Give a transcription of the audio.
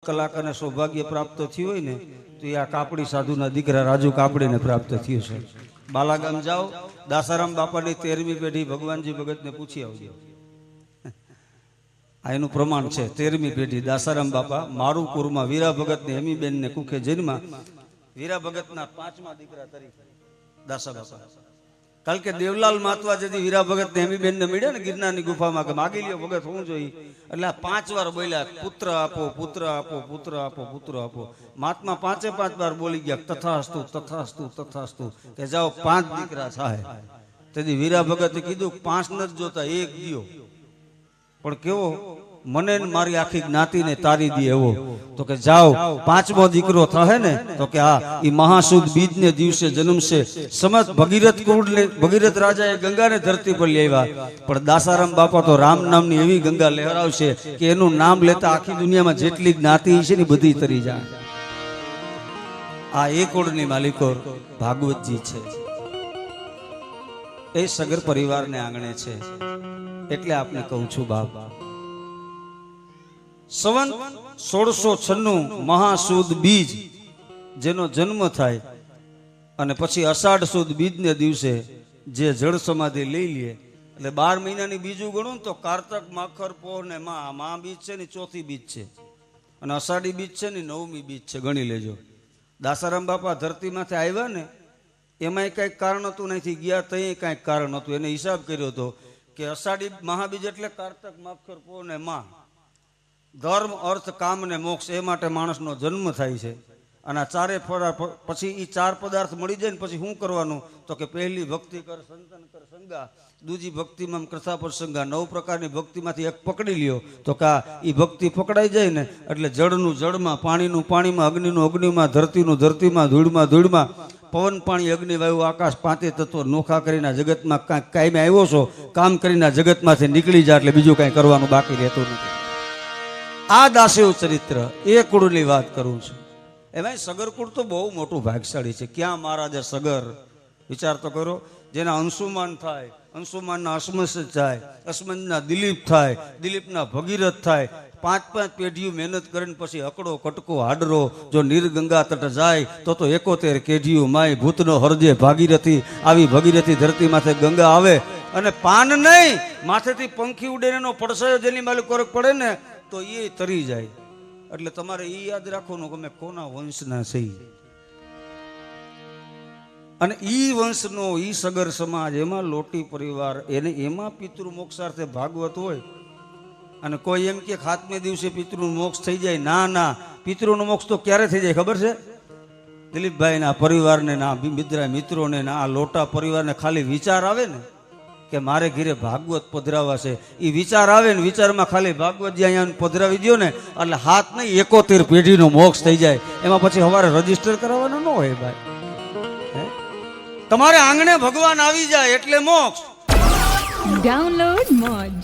કલાક અને સૌભાગ્ય પ્રાપ્ત થયું હોય ને તો એ આ કાપડી સાધુના દીકરા રાજુ કાપડીને પ્રાપ્ત થયું છે. બાલાગામ જાઓ, દાસારામ બાપાની 13મી પેઢી ભગવાનજી ભગતને પૂછી આવજો. આ એનું પ્રમાણ છે. 13મી પેઢી દાસારામ બાપા મારું કુરમાં વીરા ભગતને હેમીબેનને કુખે જન્મા વીરા ભગતના 5મા દીકરા તરીકે દાસા બાપા. કારણ કે દેવલાલ માતવા જેથી વીરા ભગત ને હેમીબેનને મળ્યા ને ગિરનારની ગુફામાં કે માગી લ્યો ભગત હું જોઈ, એટલે 5 વાર બોલ્યા પુત્ર આપો, પુત્ર આપો, પુત્ર આપો, પુત્ર આપો. મહાત્મા 5 વાર બોલી ગયા તથાસ્તુ, તથાસ્તુ, તથાસ્તુ, કે જાઓ 5 દીકરા થાય. તેથી વીરા ભગતે કીધું 5 નથી જોતા, 1 દિયો. પણ કેવો મને મારી આખી જ્ઞાતિને તારી દી એવો. તો કે જાઓ 5મો દીકરો થાય ને તો કે હા ઈ મહાસુદ બીજને દિવસે જન્મશે. સમત ભગીરથ કુળને ભગીરથ રાજાએ ગંગાને ધરતી પર લઈ આવ્યા, પણ દાસારામ બાપા તો રામ નામની એવી ગંગા લહેરાવશે કે એનું નામ લેતા આખી દુનિયામાં જેટલી જ્ઞાતિ છે ને બધી તરી જાય. આ એ કુળની માલિકો ભાગવતજી છે. એ સગર પરિવારને આંગણે છે. એટલે આપને કહું છું બાપ, સંવંત 1696 મહાસુદ બીજ જેનો જન્મ થાય અને પછી અષાઢ સુદ બીજને દિવસે જે જળ સમાધિ લઈ લે એટલે 12 મહિનાની બીજું ગણું તો કારતક માખર પોહ ને મા બીજ છે ને 4થી બીજ છે અને અષાઢી બીજ છે ને 9મી બીજ છે. ગણી લેજો. દાસારામ બાપા ધરતીમાંથી આવ્યા ને એમાંય કંઈક કારણ હતું, નથી ગયા તઈ કંઈક કારણ હતું. એને હિસાબ કર્યો હતો કે અષાઢી મહાબીજ એટલે કારતક માખર પોહ ને મા, ધર્મ અર્થ કામ ને મોક્ષ, એ માટે માણસનો જન્મ થાય છે. અને આ ચારે ફળા પછી એ 4 પદાર્થ મળી જાય ને પછી શું કરવાનું તો કે પહેલી ભક્તિ કર સંતન કર સંગા, દૂજી ભક્તિમાં કથા પ્રસંગા. 9 પ્રકારની ભક્તિમાંથી એક પકડી લ્યો તો કે એ ભક્તિ પકડાઈ જાય ને એટલે જળનું જળમાં, પાણીનું પાણીમાં, અગ્નિનું અગ્નિમાં, ધરતીનું ધરતીમાં, ધૂળમાં ધૂળમાં, પવન પાણી અગ્નિ વાયુ આકાશ 5 તત્વો નોખા કરીને જગતમાં કાંઈક કાયમે આવ્યો છો, કામ કરીને જગતમાંથી નીકળી જાય એટલે બીજું કાંઈ કરવાનું બાકી રહેતું નથી. આ દાસેવ ચરિત્ર એ કુળની વાત કરું છું. એમાં સગર કુળ તો બહુ મોટું ભાગશાળી છે. ક્યાં મહારાજે સગર વિચાર તો કરો. જેના અંશુમાન થાય, અંશુમાનના અસમસ થાય, અસમંજના દિલીપ થાય, દિલીપના ભગીરથ થાય. 5 પેઢીઓ મહેનત કરીને પછી અકડો કટકો હાડરો જો નીરગંગા તટ જાય તો 71 કેઢીઓ માય ભૂતનો હરજે ભાગીરથી. આવી ભગીરથી ધરતી માથે ગંગા આવે અને પાન નહીં માથેથી પંખી ઉડે એનો પડસાયો જેની માલિક કોરક પડે ને તો એ તરી જાય. એટલે તમારે એ યાદ રાખવાનું કે અમે કોના વંશના છીએ. અને ઈ વંશનો ઈ સગર સમાજ, એમાં લોટી પરિવાર, એને એમાં પિતૃ મોક્ષાર્થે ભાગવત હોય. અને કોઈ એમ કે 7મે દિવસે પિતૃનું મોક્ષ થઈ જાય. ના ના, પિતૃનો મોક્ષ તો ક્યારે થઈ જાય ખબર છે? દિલીપભાઈના પરિવારને ના મિત્રોને ના આ લોટા પરિવારને ખાલી વિચાર આવે ને કે મારે ઘરે ભાગવત પધરાવા છે, એ વિચાર આવે ને વિચારમાં ખાલી ભાગવતજી અહીંયા પધરાવી દો ને એટલે 7 નહીં 71 પેઢીનો મોક્ષ થઈ જાય. એમાં પછી સવારે રજીસ્ટર કરાવવાનું ન હોય ભાઈ. તમારે આંગણે ભગવાન આવી જાય એટલે મોક્ષ. ડાઉનલોડ મોજ.